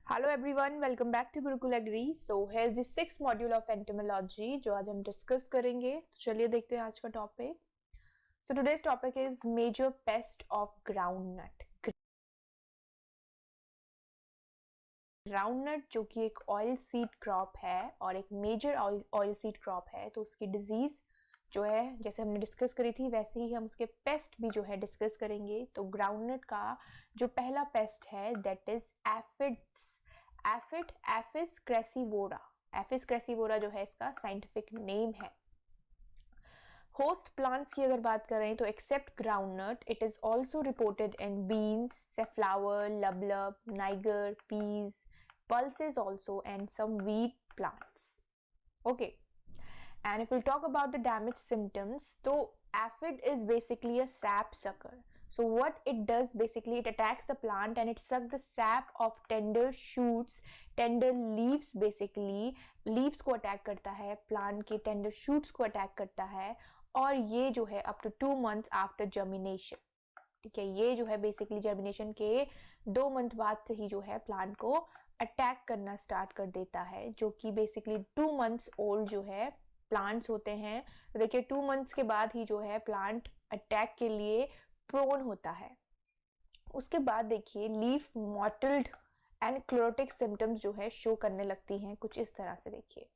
Hello everyone, welcome back to Gurukul Agri. So here the sixth module of entomology जो आज हम discuss करेंगे। तो चलिए देखते हैं आज का topic. So today's topic is major pest of groundnut. Groundnut जो कि एक ऑयल सीड क्रॉप है और एक मेजर ऑयल सीड क्रॉप है, तो उसकी डिजीज जो है जैसे हमने डिस्कस करी थी वैसे ही हम उसके पेस्ट भी जो है डिस्कस करेंगे। तो ग्राउंडनट का जो पहला पेस्ट है that is aphids. Aphis craccivora. Aphis craccivora जो है इसका साइंटिफिक नेम है। होस्ट प्लांट्स की अगर बात करें तो except groundnut it is also reported in beans, safflower, lablab, niger, peas, pulses also and some wheat plants. Okay, and if we'll talk about the damage symptoms, so aphid is basically a sap sucker. So what it does basically, it attacks the plant and it sucks the sap of tender shoots, tender leaves, basically leaves को attack करता है, plant के tender shoots को attack करता है और ये जो है up to 2 months after germination. ठीक है, ये जो है बेसिकली जर्मिनेशन के 2 month बाद से ही जो है प्लांट को अटैक करना स्टार्ट कर देता है, जो कि बेसिकली 2 months ओल्ड जो है प्लांट्स होते हैं। तो देखिए 2 months के बाद ही जो है प्लांट अटैक के लिए प्रोन होता है। उसके बाद देखिए leaf mottled and chlorotic symptoms जो है शो करने लगती हैं कुछ इस तरह से। देखिए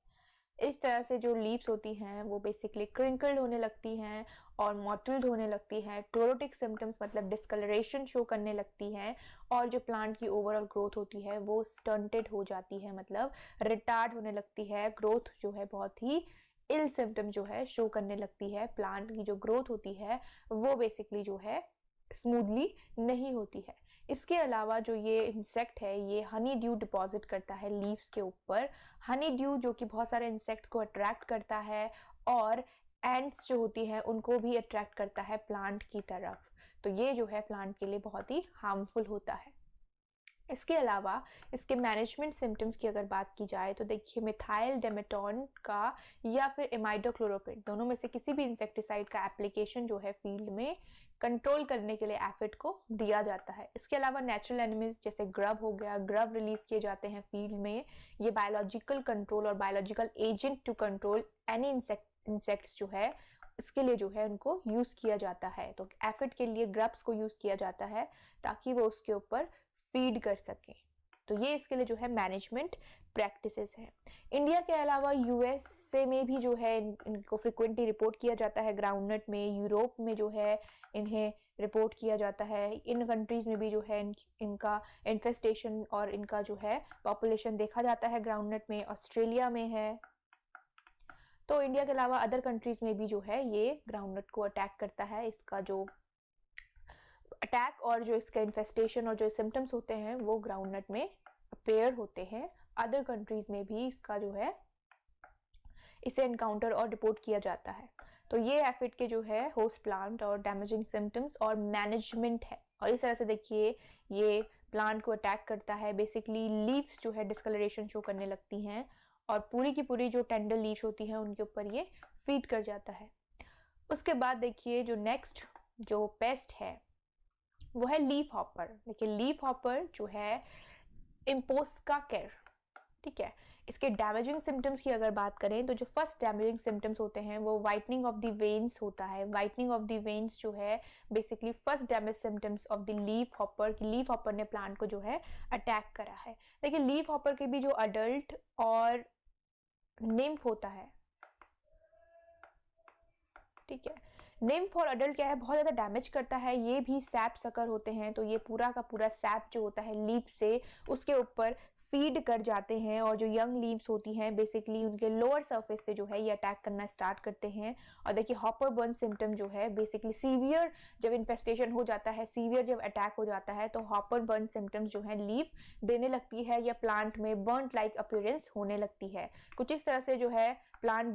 इस तरह से जो लीव्स होती हैं वो बेसिकली क्रिंकल्ड होने लगती हैं और मॉटल्ड होने लगती हैं। क्लोरोटिक सिम्टम्स मतलब डिस्कलरेशन शो करने लगती हैं और जो प्लांट की ओवरऑल ग्रोथ होती है वो स्टंटेड हो जाती है, मतलब रिटार्ड होने लगती है। ग्रोथ जो है बहुत ही इल सिम्टम जो है शो करने लगती है। प्लांट की जो ग्रोथ होती है वो बेसिकली जो है स्मूथली नहीं होती है। इसके अलावा जो ये इंसेक्ट है ये हनी ड्यू डिपॉजिट करता है लीव्स के ऊपर। हनी ड्यू जो कि बहुत सारे इंसेक्ट्स को अट्रैक्ट करता है और एंट्स जो होती हैं उनको भी अट्रैक्ट करता है प्लांट की तरफ। तो ये जो है प्लांट के लिए बहुत ही हार्मफुल होता है। इसके अलावा इसके मैनेजमेंट सिम्टम्स की अगर बात की जाए तो देखिए मिथाइल डेमेटोन का या फिर इमाइडोक्लोरोपिड दोनों में से किसी भी इंसेक्टिसाइड का एप्लीकेशन जो है फील्ड में कंट्रोल करने के लिए एफिड को दिया जाता है। इसके अलावा नेचुरल एनिमीज जैसे ग्रब हो गया, ग्रब रिलीज किए जाते हैं फील्ड में। ये बायोलॉजिकल कंट्रोल और biological agent to control any insects जो है इसके लिए जो है उनको यूज किया जाता है। तो एफिड के लिए ग्रब्स को यूज किया जाता है ताकि वो उसके ऊपर फीड कर सके। तो ये इसके लिए जो है मैनेजमेंट प्रैक्टिसेस है। इंडिया के अलावा यूएसए में भी जो है इनको फ्रिक्वेंटली रिपोर्ट किया जाता है ग्राउंडनट में। यूरोप में जो है इन्हें रिपोर्ट किया जाता है। इन कंट्रीज में भी जो है इनका इन्फेस्टेशन और इनका जो है पॉपुलेशन देखा जाता है ग्राउंडनट में। ऑस्ट्रेलिया में है। तो इंडिया के अलावा अदर कंट्रीज में भी जो है ये ग्राउंडनट को अटैक करता है। इसका जो अटैक और जो इसका इन्फेस्टेशन और जो सिम्टम्स होते हैं वो ग्राउंडनट में अपेयर होते हैं। अदर कंट्रीज में भी इसका जो है इसे एनकाउंटर और रिपोर्ट किया जाता है। तो ये एफिड के जो है होस्ट प्लांट और डैमेजिंग सिम्टम्स और मैनेजमेंट है। और इस तरह से देखिए ये प्लांट को अटैक करता है। बेसिकली लीव्स जो है डिस्कलरेशन शो करने लगती हैं और पूरी की पूरी जो टेंडर लीव्स होती हैं उनके ऊपर ये फीड कर जाता है। उसके बाद देखिए जो नेक्स्ट जो पेस्ट है वो है लीफ हॉपर। देखिए लीफ हॉपर जो है इम्पोस्का केर। ठीक है, इसके डैमेजिंग सिम्टम्स की अगर बात करें तो जो फर्स्ट डैमेजिंग सिम्टम्स होते हैं वो वाइटनिंग ऑफ द वेन्स होता है। वाइटनिंग ऑफ द वेन्स जो है basically first damage symptoms of the leaf hopper की लीफ हॉपर ने प्लांट को जो है अटैक करा है। देखिए लीफ हॉपर के भी जो अडल्ट और निम्फ होता है, ठीक है, निम्फ और अडल्ट क्या है बहुत ज्यादा डैमेज करता है। ये भी सैप सकर होते हैं। तो ये पूरा का पूरा सैप जो होता है लीफ से उसके ऊपर फीड कर जाते हैं और जो यंग लीव्स होती हैं बेसिकली उनके लोअर सरफेस से जो है ये अटैक करना स्टार्ट करते हैं। और देखिए हॉपर बर्न सिम्टम जो है बेसिकली सीवियर जब इन्फेस्टेशन हो जाता है, सीवियर जब अटैक हो जाता है तो हॉपर बर्न सिम्टम्स जो है लीफ देने लगती है या प्लांट में बर्न लाइक अपीयरेंस होने लगती है। कुछ इस तरह से जो है प्लांट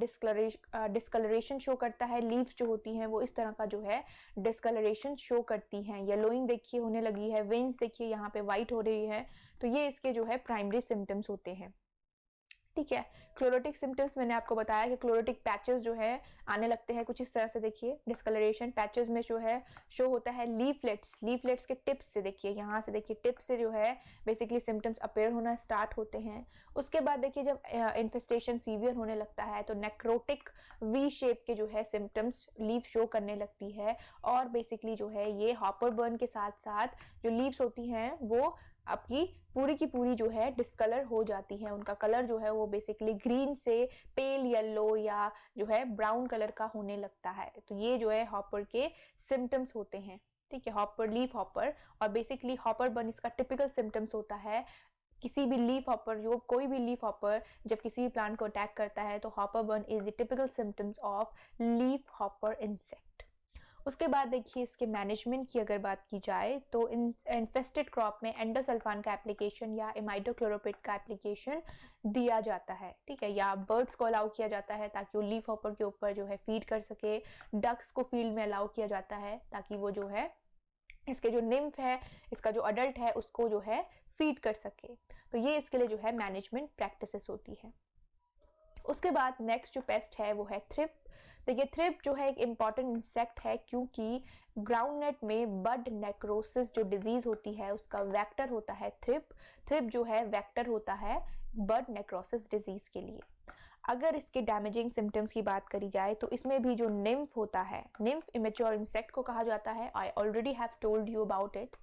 डिस्कलरेशन शो करता है। लीव्स जो होती हैं वो इस तरह का जो है डिस्कलरेशन शो करती हैं। येलोइंग देखिए होने लगी है, वेन्स देखिए यहाँ पे वाइट हो रही है। तो ये इसके जो है प्राइमरी सिम्टम्स होते हैं। ठीक है। क्लोरोटिक सिम्टम्स मैंने आपको बताया कि क्लोरोटिक पैचेस जो है आने लगते हैं कुछ इस तरह से, देखिए डिस्कलरेशन पैचेस में जो है शो होता है लीफलेट्स के टिप्स से, देखिए यहाँ से, देखिए टिप्स से जो है बेसिकली सिम्टम्स अपेयर होना स्टार्ट होते हैं। उसके बाद देखिए जब इन्फेस्टेशन सीवियर होने लगता है तो नेक्रोटिक वी शेप के जो है सिम्टम्स लीफ शो करने लगती है, और बेसिकली जो है ये हॉपर बर्न के साथ साथ जो लीव्स होती हैं वो आपकी पूरी की पूरी जो है डिस्कलर हो जाती है, उनका कलर जो है वो बेसिकली ग्रीन से पेल येलो या जो है ब्राउन कलर का होने लगता है। तो ये जो है हॉपर के सिम्टम्स होते हैं, ठीक है, हॉपर, लीफ हॉपर। और बेसिकली हॉपर बर्न इसका टिपिकल सिम्टम्स होता है। किसी भी लीफ हॉपर, जो कोई भी लीफ हॉपर जब किसी भी प्लांट को अटैक करता है तो hopper burn is the typical symptoms of leaf hopper insect. उसके बाद देखिए इसके मैनेजमेंट की अगर बात की जाए तो इन्फेस्टेड क्रॉप में एंडोसल्फान का एप्लीकेशन या इमाइडोक्लोरोपिड का एप्लीकेशन दिया जाता है, ठीक है, या बर्ड्स को अलाउ किया जाता है ताकि वो लीफ हॉपर के ऊपर जो है फीड कर सके। डक्स को फील्ड में अलाउ किया जाता है ताकि वो जो है इसके जो निम्फ है, इसका जो अडल्ट है, उसको जो है फीड कर सके। तो ये इसके लिए जो है मैनेजमेंट प्रैक्टिसेस होती है। उसके बाद नेक्स्ट जो पेस्ट है वो है थ्रिप। देखिए थ्रिप जो है एक इम्पॉर्टेंट इंसेक्ट है क्योंकि ग्राउंडनट में बड नेक्रोसिस जो डिजीज होती है उसका वेक्टर होता है थ्रिप। थ्रिप जो है वेक्टर होता है बड नेक्रोसिस डिजीज के लिए। अगर इसके डैमेजिंग सिम्टम्स की बात करी जाए तो इसमें भी जो निम्फ होता है, निम्फ इमेच्योर इंसेक्ट को कहा जाता है, I already have told you about it.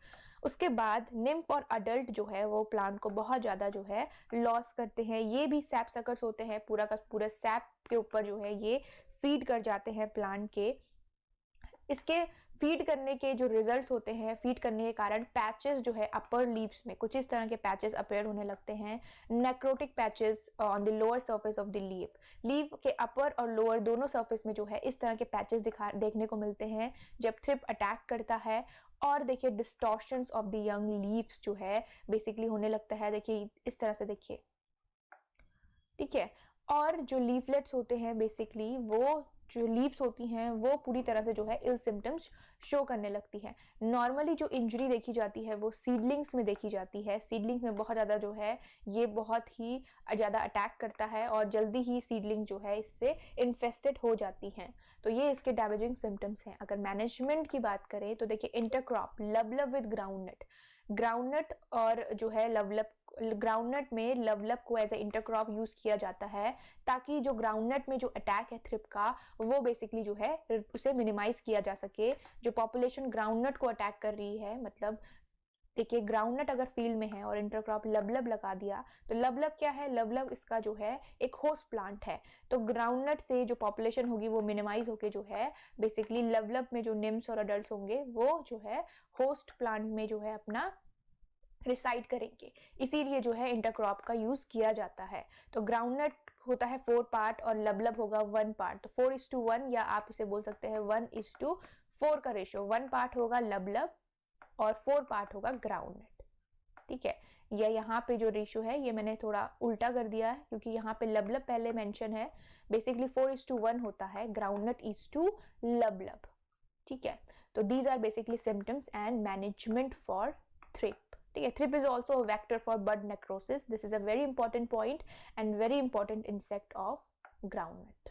उसके बाद निम्फ और अडल्ट जो है वो प्लांट को बहुत ज़्यादा जो है लॉस करते हैं। ये भी सैप सकर्स होते हैं, पूरा का पूरा सैप के ऊपर जो है ये फीड कर जाते हैं प्लांट के। इसके फीड करने के जो रिजल्ट्स होते हैं, फीड करने के कारण पैचेस जो है अपर लीव्स में कुछ इस तरह के पैचेस अपेयर होने लगते हैं। Necrotic patches on the lower surface of the leave के अपर और लोअर दोनों सरफेस में जो है इस तरह के पैचेस देखने को मिलते हैं जब थ्रिप अटैक करता है। और देखिए distortions of the young leaves जो है बेसिकली होने लगता है, देखिए इस तरह से, देखिए, ठीक है। और जो लीफलेट्स होते हैं बेसिकली वो जो लीव्स होती हैं वो पूरी तरह से जो है इल सिम्टम्स शो करने लगती है। नॉर्मली जो इंजरी देखी जाती है वो सीडलिंग्स में देखी जाती है। सीडलिंग्स में बहुत ज़्यादा जो है ये बहुत ही ज़्यादा अटैक करता है और जल्दी ही सीडलिंग जो है इससे इन्फेस्टेड हो जाती हैं। तो ये इसके डैमेजिंग सिम्टम्स हैं। अगर मैनेजमेंट की बात करें तो देखिए इंटरक्रॉप लवलव विद ग्राउंडनट, ग्राउंडनट और जो है लवलव, ग्राउंडनट में लवलव को एज ए इंटरक्रॉप यूज किया जाता है ताकि जो ग्राउंडनट में जो अटैक है थ्रिप का वो बेसिकली जो है उसे मिनिमाइज किया जा सके। जो पॉपुलेशन ग्राउंडनट को अटैक कर रही है, मतलब देखिए ग्राउंडनट अगर फील्ड में है और इंटरक्रॉप लवलव लगा दिया तो लवलव क्या है, लवलव इसका जो है एक होस्ट प्लांट है। तो ग्राउंडनट से जो पॉपुलेशन होगी वो मिनिमाइज होके जो है बेसिकली लवलव में जो निम्स और अडल्ट होंगे वो जो है होस्ट प्लांट में जो है अपना रिसाइड करेंगे। इसीलिए जो है इंटरक्रॉप का यूज किया जाता है। तो ग्राउंडनट होता है 4 पार्ट और लवलव होगा 1 पार्ट, तो 4:1 या आप इसे बोल सकते हैं 1:4 का रेशियो। 1 पार्ट होगा लवलव और 4 पार्ट होगा ग्राउंडनट, ठीक है। या यहाँ पे जो रेशियो है ये मैंने थोड़ा उल्टा कर दिया है क्योंकि यहाँ पे लवलव पहले मेंशन है। बेसिकली 4:1 होता है ग्राउंडनट इज टू लवलव, ठीक है। तो these are basically symptoms and management for thrip, ठीक है। Thrip is also a vector for bud necrosis. This is a very important point and very important insect of groundnut.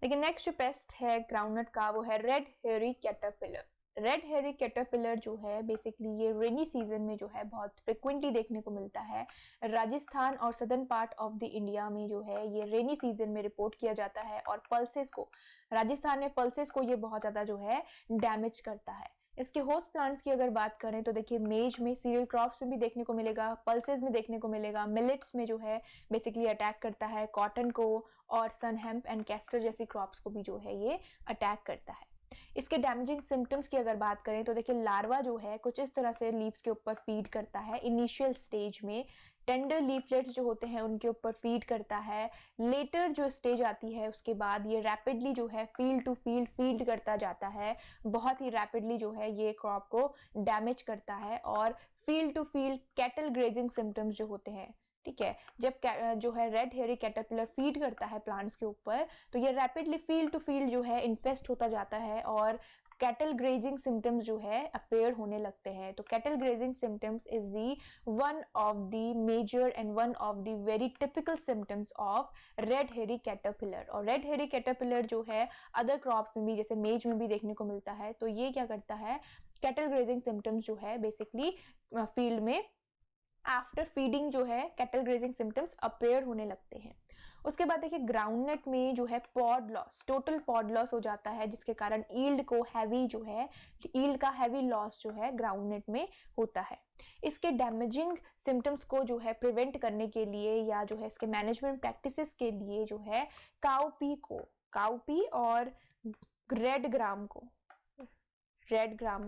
लेकिन next जो pest है groundnut का वो है red hairy caterpillar. Red hairy caterpillar जो है बेसिकली ये रेनी सीजन में जो है बहुत फ्रिक्वेंटली देखने को मिलता है। राजस्थान और southern part of the India में जो है ये रेनी सीजन में रिपोर्ट किया जाता है और पल्सेस को, राजस्थान में पल्सेस को ये बहुत ज़्यादा जो है डैमेज करता है। इसके होस्ट प्लांट्स की अगर बात करें तो देखिए मेज में, सीरियल क्रॉप्स में भी देखने को मिलेगा, पल्सेस में देखने को मिलेगा, मिलेट्स में जो है बेसिकली अटैक करता है, कॉटन को और सन हेम्प एंड कैस्टर जैसी क्रॉप्स को भी जो है ये अटैक करता है। इसके डैमेजिंग सिम्टम्स की अगर बात करें तो देखिए लार्वा जो है कुछ इस तरह से लीव्स के ऊपर फीड करता है। इनिशियल स्टेज में टेंडर लीफलेट्स जो होते हैं उनके ऊपर फीड करता है। लेटर जो स्टेज आती है उसके बाद ये रैपिडली जो है फील्ड टू फील्ड फीड करता जाता है, बहुत ही रैपिडली जो है ये क्रॉप को डैमेज करता है। और field to field cattle grazing symptoms जो होते हैं, ठीक है, जब जो है रेड हेयरी कैटरपिलर फीड करता है प्लांट्स के ऊपर तो ये रैपिडली फील्ड टू फील्ड जो है इन्फेस्ट होता जाता है और कैटल ग्रेजिंग सिम्टम्स जो है अपेयर होने लगते हैं। तो cattle grazing symptoms is the one of the major and one of the very typical symptoms of red hairy caterpillar. और रेड हेरी कैटरपिलर जो है अदर क्रॉप्स में भी जैसे मेज में भी देखने को मिलता है। तो ये क्या करता है, कैटल ग्रेजिंग सिम्टम्स जो है बेसिकली फील्ड में आफ्टर फीडिंग जो है कैटल ग्रेजिंग सिम्टम्स अपेयर होने लगते हैं। उसके बाद देखिए ग्राउंडनट में जो है pod loss, total pod loss हो जाता है, जिसके कारण ईल्ड को हैवी जो है, ईल्ड का हैवी लॉस जो है ग्राउंडनट में होता है। इसके डैमेजिंग सिम्टम्स को जो है प्रिवेंट करने के लिए या जो है इसके मैनेजमेंट प्रैक्टिसेस के लिए जो है काउपी और रेड ग्राम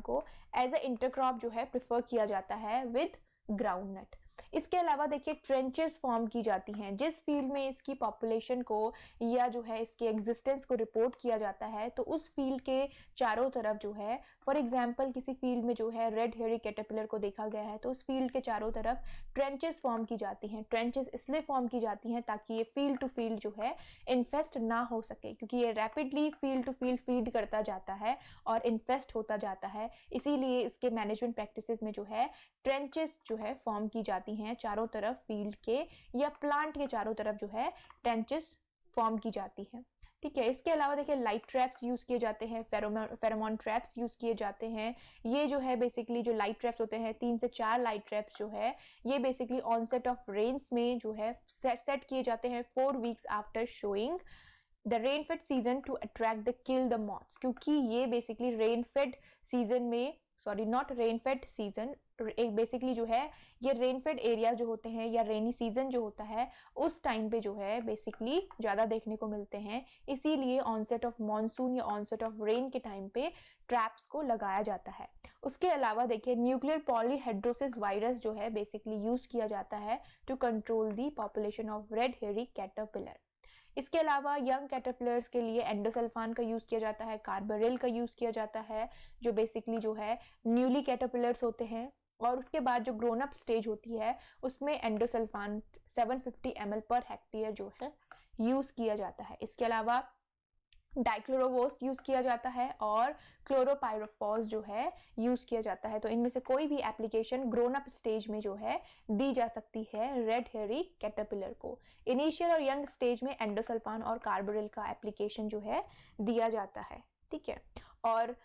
को एज अ इंटरक्रॉप जो है प्रिफर किया जाता है विद ग्राउंडनट। इसके अलावा देखिए ट्रेंचेस फॉर्म की जाती हैं। जिस फील्ड में इसकी पॉपुलेशन को या जो है इसके एग्जिस्टेंस को रिपोर्ट किया जाता है तो उस फील्ड के चारों तरफ जो है, फॉर एग्जांपल किसी फील्ड में जो है रेड हेरी कैटरपिलर को देखा गया है तो उस फील्ड के चारों तरफ ट्रेंचेस फॉर्म की जाती हैं। ट्रेंचेस इसलिए फॉर्म की जाती हैं ताकि ये फील्ड टू फील्ड जो है इन्फेस्ट ना हो सके, क्योंकि ये rapidly field to field feed करता जाता है और इन्फेस्ट होता जाता है। इसीलिए इसके मैनेजमेंट प्रैक्टिसेस में जो है ट्रेंचेस जो है फॉर्म की जाती हैं चारों तरफ फील्ड के या प्लांट के चारों तरफ जो है ट्रेंचेस फॉर्म की जाती हैं। ठीक है, इसके अलावा देखिए लाइट ट्रैप्स यूज किए जाते हैं, फेरोमोन ट्रैप्स यूज किए जाते हैं। ये जो है बेसिकली जो लाइट ट्रैप्स होते हैं 3 से 4 लाइट ट्रैप्स जो है ये बेसिकली ऑनसेट ऑफ रेन्स में जो है सेट किए जाते हैं 4 weeks after showing the rainfed season two attract the kill the moths. क्योंकि ये बेसिकली रेनफेड सीजन में, सॉरी नॉट रेनफेड सीजन, एक बेसिकली जो है ये रेनफेड एरिया जो होते हैं या रेनी सीजन जो होता है उस टाइम पे जो है बेसिकली ज़्यादा देखने को मिलते हैं। इसीलिए ऑनसेट ऑफ मॉनसून या ऑनसेट ऑफ रेन के टाइम पे ट्रैप्स को लगाया जाता है। उसके अलावा देखिए न्यूक्लियर पॉलीहेड्रोसिस वायरस जो है बेसिकली यूज किया जाता है to control the population of red hairy caterpillar. इसके अलावा यंग कैटरपिलर्स के लिए एंडोसल्फान का यूज किया जाता है, कार्बारिल का यूज किया जाता है जो बेसिकली जो है न्यूली कैटरपिलर्स होते हैं। और उसके बाद जो ग्रोन अप स्टेज होती है उसमें एंडोसल्फान 750 ml पर हेक्टेयर जो है यूज किया जाता है। इसके अलावा डाइक्लोरोवोस यूज किया जाता है और क्लोरोपाइरोफॉस जो है यूज किया जाता है। तो इनमें से कोई भी एप्लीकेशन ग्रोन अप स्टेज में जो है दी जा सकती है रेड हेरी कैटरपिलर को। इनिशियल और यंग स्टेज में एंडोसल्फान और कार्बारिल का एप्लीकेशन जो है दिया जाता है। ठीक है, और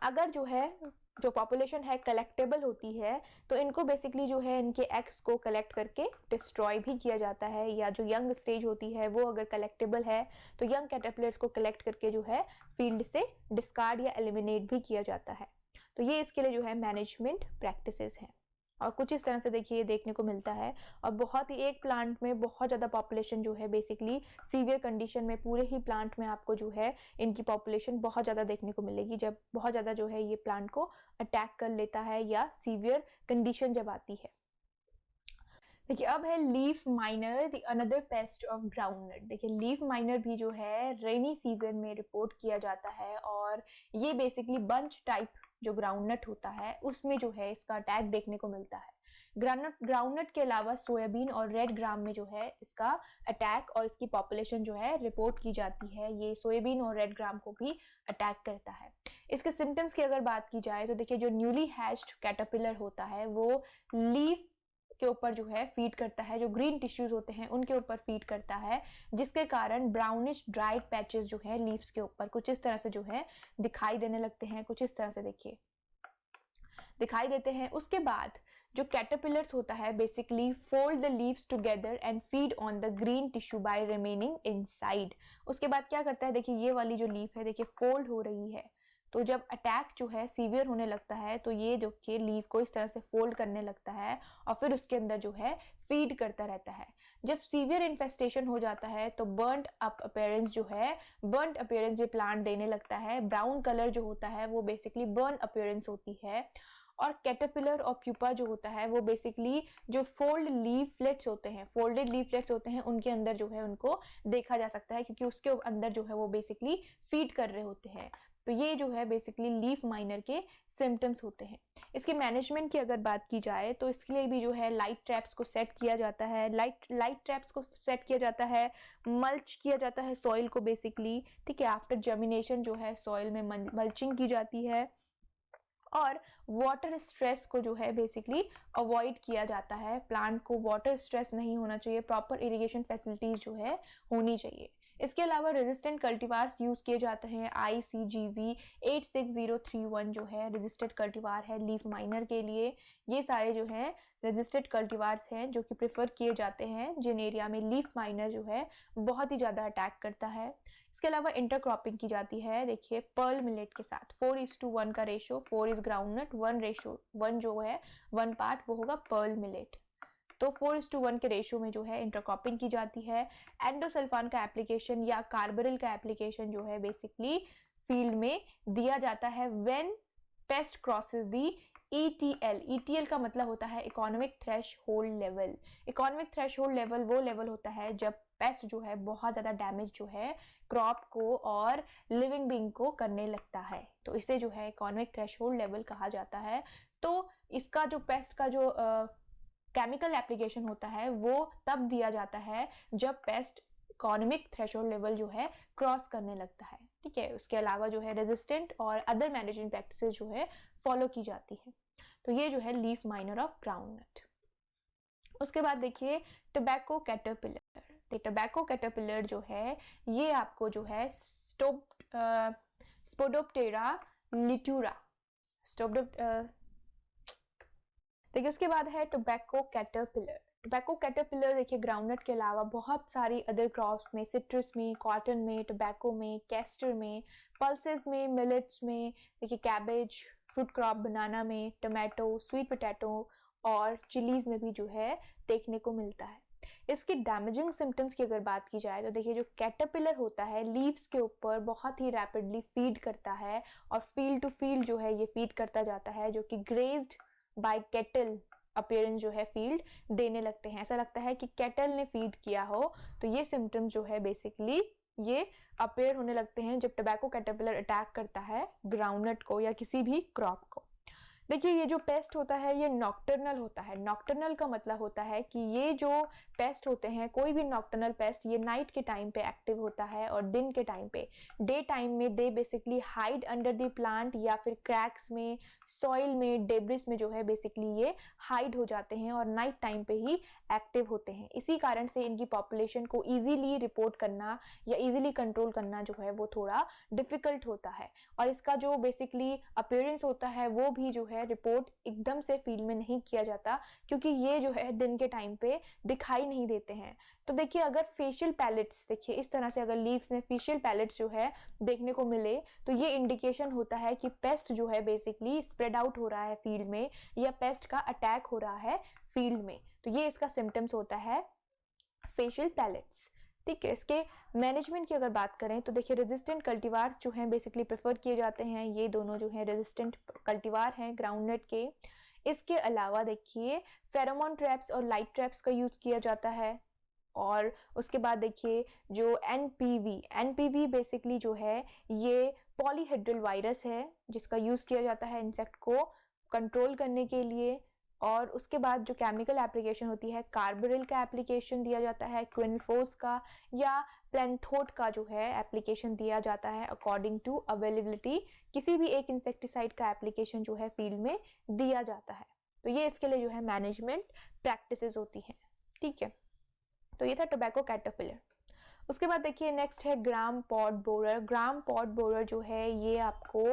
अगर जो है जो पॉपुलेशन है कलेक्टेबल होती है तो इनको बेसिकली जो है इनके एग्स को कलेक्ट करके डिस्ट्रॉय भी किया जाता है, या जो यंग स्टेज होती है वो अगर कलेक्टेबल है तो यंग कैटरपिलर्स को कलेक्ट करके जो है फील्ड से डिस्कार्ड या एलिमिनेट भी किया जाता है। तो ये इसके लिए जो है मैनेजमेंट प्रैक्टिसेस हैं और कुछ इस तरह से देखिए ये देखने को मिलता है। और बहुत ही एक प्लांट में बहुत ज़्यादा पॉपुलेशन जो है बेसिकली सीवियर कंडीशन में पूरे ही प्लांट में आपको जो है इनकी पॉपुलेशन बहुत ज़्यादा देखने को मिलेगी जब बहुत ज़्यादा जो है ये प्लांट को अटैक कर लेता है या सीवियर कंडीशन जब आती है। देखिए अब है leaf miner, the another paste of groundnut. देखिए लीफ माइनर भी जो है रेनी सीजन में रिपोर्ट किया जाता है और ये बेसिकली बंच टाइप जो ग्राउंडनट होता है उसमें जो है इसका अटैक देखने को मिलता है। ग्राउंडनट के अलावा सोयाबीन और रेड ग्राम में जो है इसका अटैक और इसकी पॉपुलेशन जो है रिपोर्ट की जाती है। ये सोयाबीन और रेड ग्राम को भी अटैक करता है। इसके सिम्टम्स की अगर बात की जाए तो देखिए जो न्यूली हैच्ड कैटरपिलर होता है वो लीफ के ऊपर जो है फीड करता है, जो ग्रीन टिश्यूज होते हैं उनके ऊपर फीड करता है, जिसके कारण ब्राउनिश ड्राइड पैचेस जो है लीव्स के ऊपर कुछ इस तरह से जो है दिखाई देने लगते हैं। कुछ इस तरह से देखिए दिखाई देते हैं। उसके बाद जो कैटरपिलर्स होता है basically fold the leaves together and feed on the green tissue bye remaining inside. उसके बाद क्या करता है, देखिए ये वाली जो लीफ है देखिए फोल्ड हो रही है, तो जब अटैक जो है सीवियर होने लगता है तो ये जो कि लीफ को इस तरह से फोल्ड करने लगता है और फिर उसके अंदर जो है फीड करता रहता है। जब सीवियर इन्फेस्टेशन हो जाता है तो बर्न्ट अप अपीयरेंस जो है, बर्न्ट अपीयरेंस ये प्लांट देने लगता है। ब्राउन कलर जो होता है वो बेसिकली बर्न अपीयरेंस होती है। और कैटरपिलर और प्यूपा जो होता है वो बेसिकली जो फोल्ड लीफलेट्स होते हैं, फोल्डेड लीफलेट्स होते हैं उनके अंदर जो है उनको देखा जा सकता है, क्योंकि उसके अंदर जो है वो बेसिकली फीड कर रहे होते हैं। तो ये जो है बेसिकली लीफ माइनर के सिम्टम्स होते हैं। इसके मैनेजमेंट की अगर बात की जाए तो इसके लिए भी जो है लाइट ट्रैप्स को सेट किया जाता है, लाइट ट्रैप्स को सेट किया जाता है, मल्च किया जाता है सॉइल को बेसिकली, ठीक है। आफ्टर जर्मिनेशन जो है सॉइल में मल्चिंग की जाती है और वाटर स्ट्रेस को जो है बेसिकली अवॉइड किया जाता है। प्लांट को वाटर स्ट्रेस नहीं होना चाहिए, प्रॉपर इरिगेशन फैसिलिटीज जो है होनी चाहिए। इसके अलावा रेजिस्टेंट कल्टीवार्स यूज किए जाते हैं। ICGV 86031 जो है रेजिस्टेंट कल्टीवार है लीफ माइनर के लिए। ये सारे जो है रेजिस्टेंट कल्टीवार्स हैं जो कि प्रेफर किए जाते हैं जिन एरिया में लीफ माइनर जो है बहुत ही ज़्यादा अटैक करता है। इसके अलावा इंटरक्रॉपिंग की जाती है। देखिए पर्ल मिलेट के साथ 4:1 का रेशो, 4 इज ग्राउंडनट, 1 जो है 1 पार्ट वो होगा पर्ल मिलेट। तो 4:1 के रेशो में जो है इंटरक्रॉपिंग की जाती है। एंडोसल्फान का एप्लीकेशन या कार्बरिल का एप्लीकेशन जो है बेसिकली फील्ड में दिया जाता है when paste crosses the ETL। ETL का मतलब होता है economic threshold level. Economic threshold level वो लेवल होता है जब पेस्ट जो है बहुत ज़्यादा डैमेज जो है क्रॉप को और लिविंग बीइंग को करने लगता है, तो इसे जो है इकोनॉमिक थ्रेशहोल्ड लेवल कहा जाता है। तो इसका जो पेस्ट का जो केमिकल एप्लीकेशन होता है वो तब दिया जाता है जब पेस्ट इकोनॉमिक थ्रेशहोल्ड लेवल जो है क्रॉस करने लगता है, ठीक है। उसके अलावा जो है रेजिस्टेंट और अदर मैनेजमेंट प्रैक्टिसेस जो है फॉलो की जाती है। तो ये जो है लीफ माइनर ऑफ ग्राउंडनट। उसके बाद देखिए टोबैको कैटरपिलर। टोबैको कैटरपिलर जो है ये आपको जो है स्पोडोप्टेरा लिट्यूरा देखिए उसके बाद है टोबैको कैटरपिलर। टोबैको कैटरपिलर देखिए ग्राउंडनट के अलावा बहुत सारी अदर क्रॉप्स में, सिट्रस में, कॉटन में, टोबैको में, कैस्टर में, पल्सेस में, मिलेट्स में, देखिए कैबेज, फ्रूट क्रॉप, बनाना में, टमाटो, स्वीट पोटैटो और चिलीज में भी जो है देखने को मिलता है। इसके डैमेजिंग सिम्टम्स की अगर बात की जाए तो देखिए जो कैटरपिलर होता है लीव्स के ऊपर बहुत ही रैपिडली फीड करता है और फील्ड टू फील्ड जो है ये फीड करता जाता है, जो कि ग्रेज्ड बाय कैटल अपीयरेंस जो है फील्ड देने लगते हैं। ऐसा लगता है कि कैटल ने फीड किया हो। तो ये सिम्टम्स जो है बेसिकली ये अपेयर होने लगते हैं जब टोबैको कैटरपिलर अटैक करता है ग्राउंडनट को या किसी भी क्रॉप को। देखिए ये जो पेस्ट होता है ये नॉक्टर्नल होता है। नॉक्टर्नल का मतलब होता है कि ये जो पेस्ट होते हैं, कोई भी नॉक्टर्नल पेस्ट ये नाइट के टाइम पे एक्टिव होता है और दिन के टाइम पे, डे टाइम में they basically hide under the plant या फिर क्रैक्स में, सॉइल में, डेब्रिस में जो है बेसिकली ये हाइड हो जाते हैं और नाइट टाइम पे ही एक्टिव होते हैं। इसी कारण से इनकी पॉपुलेशन को ईजिली रिपोर्ट करना या ईजिली कंट्रोल करना जो है वो थोड़ा डिफिकल्ट होता है और इसका जो बेसिकली अपीयरेंस होता है वो भी जो है रिपोर्ट एकदम से फील्ड में नहीं किया जाता क्योंकि ये जो है दिन के टाइम पे दिखाई नहीं देते हैं। तो देखिए अगर फेशियल पैलेट्स, देखिए इस तरह से अगर लीव्स में फेशियल पैलेट्स जो है देखने को मिले तो ये इंडिकेशन होता है कि पेस्ट जो है बेसिकली स्प्रेड आउट हो रहा है फील्ड में या पेस्ट का अटैक हो रहा है फील्ड में। तो ये इसका सिम्टम्स होता है फेशियल पैलेट्स, ठीक है। इसके मैनेजमेंट की अगर बात करें तो देखिए रेजिस्टेंट कल्टीवार जो हैं बेसिकली प्रेफर किए जाते हैं। ये दोनों जो हैं रेजिस्टेंट कल्टीवार हैं ग्राउंडनट के। इसके अलावा देखिए फेरोमोन ट्रैप्स और लाइट ट्रैप्स का यूज किया जाता है। और उसके बाद देखिए जो एनपीवी बेसिकली जो है ये पॉलीहेड्रल वायरस है जिसका यूज किया जाता है इंसेक्ट को कंट्रोल करने के लिए। और उसके बाद जो केमिकल एप्लीकेशन होती है कार्बरिल का एप्लीकेशन दिया जाता है, क्विनफोस का या प्लेंथोट का जो है एप्लीकेशन दिया जाता है अकॉर्डिंग टू अवेलेबिलिटी। किसी भी एक इंसेक्टिसाइड का एप्लीकेशन जो है फील्ड में दिया जाता है। तो ये इसके लिए जो है मैनेजमेंट प्रैक्टिसेस होती हैं, ठीक है। तो ये था टोबैको कैटरपिलर। उसके बाद देखिए नेक्स्ट है ग्राम पॉड बोरर। ग्राम पॉड बोरर जो है ये आपको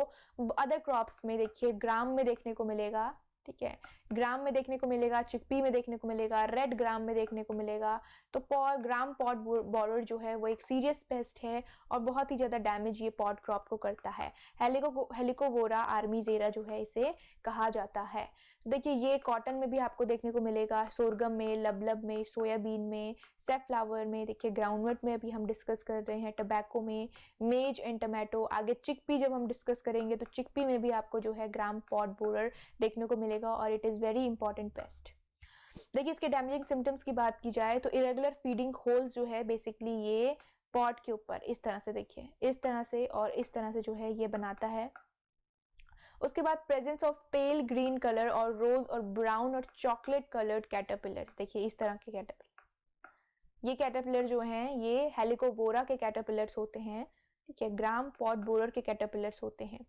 अदर क्रॉप्स में देखिए ग्राम में देखने को मिलेगा, ठीक है। ग्राम में देखने को मिलेगा, चिकपी में देखने को मिलेगा, रेड ग्राम में देखने को मिलेगा। तो ग्राम पॉड बोरर जो है वो एक सीरियस पेस्ट है और बहुत ही ज़्यादा डैमेज ये पॉड क्रॉप को करता है। हेलिकोवोरा आर्मीजेरा जो है इसे कहा जाता है। देखिए ये कॉटन में भी आपको देखने को मिलेगा, सोरगम में, लबलब में, सोयाबीन में, सेफ्लावर में, देखिए ग्राउंडनट में अभी हम डिस्कस कर रहे हैं, टोबैको में, मेज एंड टमाटो। आगे चिकपी जब हम डिस्कस करेंगे तो चिकपी में भी आपको जो है ग्राम पॉड बोरर देखने को मिलेगा और it is very important paste. देखिए इसके डैमेजिंग सिम्टम्स की बात की जाए तो इरेगुलर फीडिंग होल्स जो है बेसिकली ये पॉट के ऊपर इस तरह से, देखिए इस तरह से और इस तरह से जो है ये बनाता है। उसके बाद presence of pale green colour और रोज और ब्राउन और चॉकलेट कलर्ड कैटरपिलर, देखिए इस तरह के कैटरपिलर, ये कैटरपिलर जो हैं ये हेलिकोबोरा के कैटरपिलर्स होते हैं, ठीक है, ग्राम पॉट बोरर के कैटरपिलर्स होते हैं।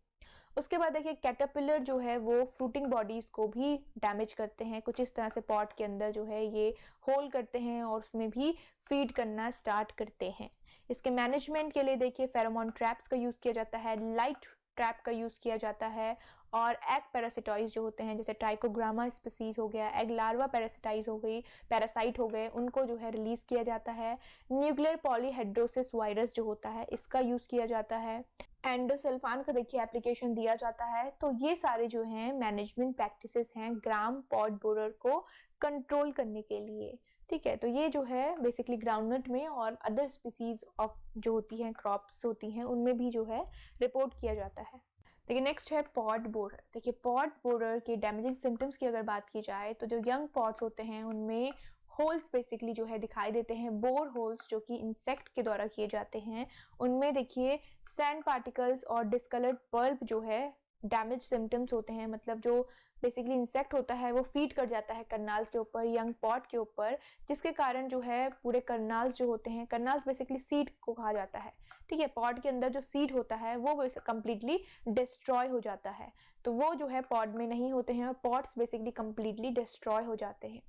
उसके बाद देखिए कैटरपिलर जो है वो फ्रूटिंग बॉडीज को भी डैमेज करते हैं, कुछ इस तरह से पॉट के अंदर जो है ये होल करते हैं और उसमें भी फीड करना स्टार्ट करते हैं। इसके मैनेजमेंट के लिए देखिए फेरोमोन ट्रैप्स का यूज किया जाता है, लाइट ट्रैप का यूज किया जाता है, और एग पैरासिटॉइज जो होते हैं जैसे ट्राइकोग्रामा स्पीसीज हो गया, एग लार्वा पैरासिटाइज हो गई, पैरासाइट हो गए, उनको जो है रिलीज किया जाता है। न्यूक्लियर पॉलीहेड्रोसिस वायरस जो होता है इसका यूज किया जाता है। एंडोसल्फान का देखिए एप्लीकेशन दिया जाता है। तो ये सारे जो हैं मैनेजमेंट प्रैक्टिसेस हैं ग्राम पॉट बोरर को कंट्रोल करने के लिए, ठीक है। तो ये जो है बेसिकली ग्राउंडनट में और अदर स्पीसीज ऑफ जो होती हैं क्रॉप्स होती हैं उनमें भी जो है रिपोर्ट किया जाता है। देखिए नेक्स्ट है पॉट बोरर। देखिए पॉट बोरर के डैमेजिंग सिम्टम्स की अगर बात की जाए तो जो यंग पॉट्स होते हैं उनमें होल्स बेसिकली जो है दिखाई देते हैं, बोर होल्स जो कि इंसेक्ट के द्वारा किए जाते हैं। उनमें देखिए सैंड पार्टिकल्स और डिस्कलर्ड पल्प जो है डैमेज सिम्टम्स होते हैं, मतलब जो बेसिकली इंसेक्ट होता है वो फीड कर जाता है करनाल्स के ऊपर, यंग पॉट के ऊपर, जिसके कारण जो है पूरे करनाल्स जो होते हैं, करनाल्स बेसिकली सीड को कहा जाता है, ठीक है, पॉट के अंदर जो सीड होता है वो कंप्लीटली डिस्ट्रॉय हो जाता है। तो वो जो है पॉट में नहीं होते हैं और पॉट्स बेसिकली कंप्लीटली डिस्ट्रॉय हो जाते हैं।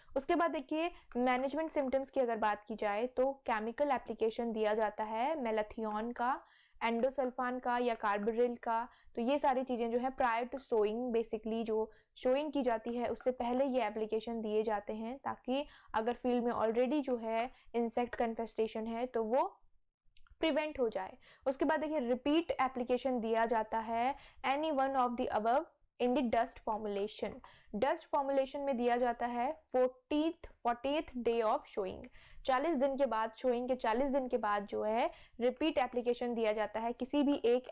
उसके बाद देखिए मैनेजमेंट सिम्टम्स की अगर बात की जाए तो केमिकल एप्लीकेशन दिया जाता है मेलाथियोन का, एंडोसल्फान का या कार्बोरिल का। तो ये सारी चीज़ें जो है प्रायर टू सोइंग, बेसिकली जो शोइंग की जाती है उससे पहले ये एप्लीकेशन दिए जाते हैं ताकि अगर फील्ड में ऑलरेडी जो है इंसेक्ट का इन्फेस्टेशन है तो वो प्रिवेंट हो जाए। उसके बाद देखिए रिपीट एप्लीकेशन दिया जाता है any one of the above in the dust formulation. Dust formulation में दिया जाता है 40th डे ऑफ शोइंग, 40 दिन के बाद, शोइंग के 40 दिन के बाद जो है रिपीट एप्लीकेशन दिया जाता है किसी भी एक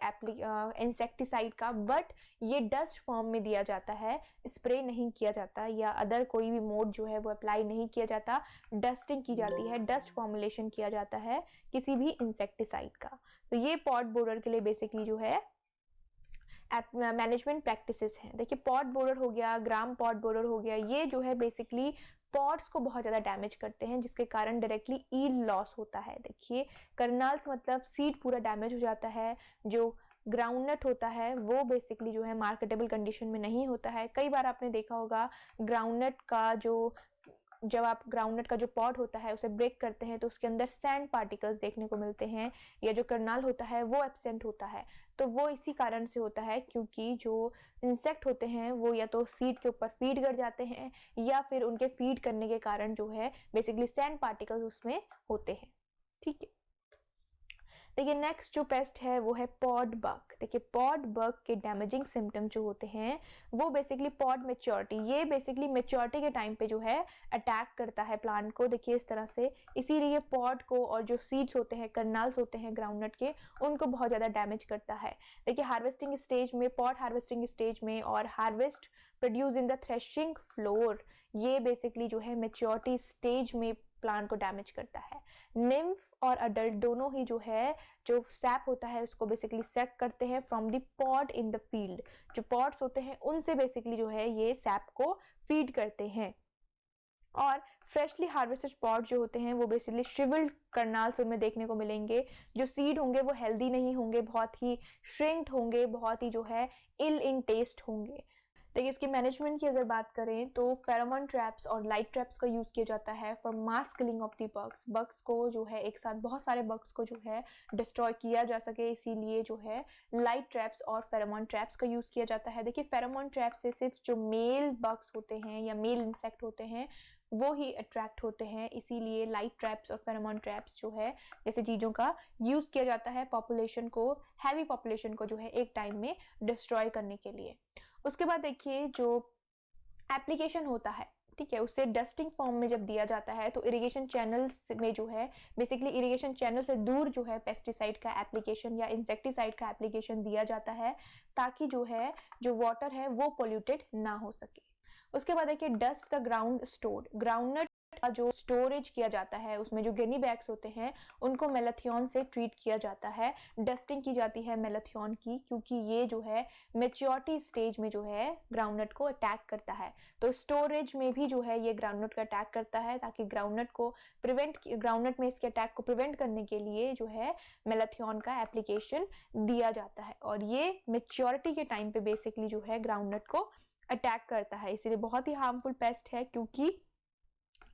इंसेक्टिसाइड का, बट ये डस्ट फॉर्म में दिया जाता है, स्प्रे नहीं किया जाता या अदर कोई भी मोड जो है वो अप्लाई नहीं किया जाता, डस्टिंग की जाती है, डस्ट फॉर्मुलेशन किया जाता है किसी भी इंसेक्टिसाइड का। तो ये पॉट बोरर के लिए बेसिकली जो है मैनेजमेंट प्रैक्टिसेस हैं। देखिए पॉट बोरर हो गया, ग्राम पॉट बोरर हो गया, ये जो है बेसिकली पॉट्स को बहुत ज़्यादा डैमेज करते हैं जिसके कारण डायरेक्टली ईल्ड लॉस होता है। देखिए करनाल्स मतलब सीड पूरा डैमेज हो जाता है, जो ग्राउंडनट होता है वो बेसिकली जो है मार्केटेबल कंडीशन में नहीं होता है। कई बार आपने देखा होगा ग्राउंडनट का जब आप ग्राउंडनट का जो पॉट होता है उसे ब्रेक करते हैं तो उसके अंदर सैंड पार्टिकल्स देखने को मिलते हैं या जो करनाल होता है वो एब्सेंट होता है। तो वो इसी कारण से होता है क्योंकि जो इंसेक्ट होते हैं वो या तो सीड के ऊपर फीड कर जाते हैं या फिर उनके फीड करने के कारण जो है बेसिकली सैंड पार्टिकल्स उसमें होते हैं, ठीक है। देखिए नेक्स्ट जो पेस्ट है वो है पॉड बग। देखिए पॉड बग के डैमेजिंग सिम्टम जो होते हैं वो बेसिकली पॉड मेच्योरिटी, ये बेसिकली मेच्योरिटी के टाइम पे जो है अटैक करता है प्लांट को, देखिए इस तरह से। इसीलिए पॉड को और जो सीड्स होते हैं, कर्नल्स होते हैं ग्राउंडनट के, उनको बहुत ज़्यादा डैमेज करता है। देखिए हार्वेस्टिंग स्टेज में, पॉड हार्वेस्टिंग स्टेज में और harvest produce in the threshing floor, ये बेसिकली जो है मेच्योरिटी स्टेज में प्लांट को डैमेज करता है। निम्फ और अडल्ट दोनों ही जो है जो सैप होता है उसको बेसिकली सैक करते हैं from the pod in the field, जो पॉड्स होते हैं उनसे बेसिकली जो है ये सैप को फीड करते हैं। और फ्रेशली हार्वेस्टेड पॉड जो होते हैं वो बेसिकली श्रिवल्ड कर्नल्स उनमें देखने को मिलेंगे, जो सीड होंगे वो हेल्दी नहीं होंगे, बहुत ही श्रिंक्ड होंगे, बहुत ही जो है इल इन टेस्ट होंगे। देखिए इसकी मैनेजमेंट की अगर बात करें तो फेरोमोन ट्रैप्स और लाइट ट्रैप्स का यूज़ किया जाता है for mass killing of the bugs. Bugs को जो है एक साथ बहुत सारे बग्स को जो है डिस्ट्रॉय किया जा सके, इसीलिए जो है लाइट ट्रैप्स और फेरोमोन ट्रैप्स का यूज़ किया जाता है। देखिए फेरोमोन ट्रैप से सिर्फ जो मेल बग्स होते हैं या मेल इंसेक्ट होते हैं वो ही अट्रैक्ट होते हैं, इसीलिए लाइट ट्रैप्स और फेरोमोन ट्रैप्स जो है जैसे चीज़ों का यूज़ किया जाता है पॉपुलेशन को, हैवी पॉपुलेशन को जो है एक टाइम में डिस्ट्रॉय करने के लिए। उसके बाद देखिए जो एप्लीकेशन होता है, ठीक है, उससे डस्टिंग फॉर्म में जब दिया जाता है तो इरिगेशन चैनल्स में जो है बेसिकली इरिगेशन चैनल से दूर जो है पेस्टिसाइड का एप्लीकेशन या इंसेक्टिसाइड का एप्लीकेशन दिया जाता है ताकि जो है जो वाटर है वो पोल्यूटेड ना हो सके। उसके बाद देखिए डस्ट का ग्राउंड स्टोर, ग्राउंडनट जो स्टोरेज किया जाता है उसमें जो गिनी बैग्स होते हैं उनको मेलाथियोन से ट्रीट किया जाता है, डस्टिंग की जाती है मेलाथियोन की, क्योंकि ये जो है मैच्योरिटी स्टेज में जो है ग्राउंडनट को अटैक करता है। तो स्टोरेज में भी जो है ये ग्राउंडनट का अटैक करता है, ताकि ग्राउंडनट में इसके अटैक को प्रिवेंट करने के लिए जो है मेलाथियोन का एप्लीकेशन दिया जाता है, और ये मैच्योरिटी के टाइम पे बेसिकली जो है ग्राउंडनट को अटैक करता है। इसीलिए बहुत ही हार्मफुल पेस्ट है, क्योंकि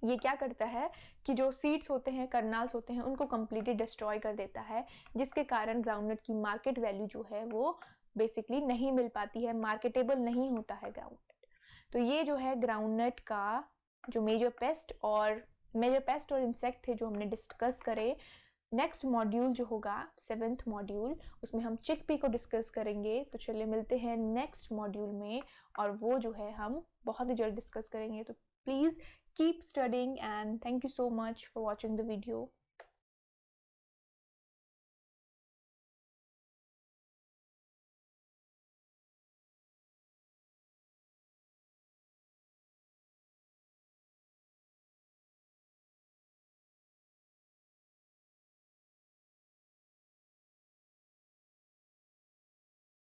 ये क्या करता है कि जो सीड्स होते हैं, करनाल्स होते हैं, उनको कंप्लीटली डिस्ट्रॉय कर देता है, जिसके कारण ग्राउंडनट की मार्केट वैल्यू जो है वो बेसिकली नहीं मिल पाती है, मार्केटेबल नहीं होता है ग्राउंडनट। तो ये जो है ग्राउंडनट का जो मेजर पेस्ट और इंसेक्ट थे जो हमने डिस्कस करे। नेक्स्ट मॉड्यूल जो होगा 7th मॉड्यूल, उसमें हम चिकपी को डिस्कस करेंगे। तो चलिए मिलते हैं नेक्स्ट मॉड्यूल में, और वो जो है हम बहुत ही जल्द डिस्कस करेंगे। तो please keep studying, and thank you so much for watching the video.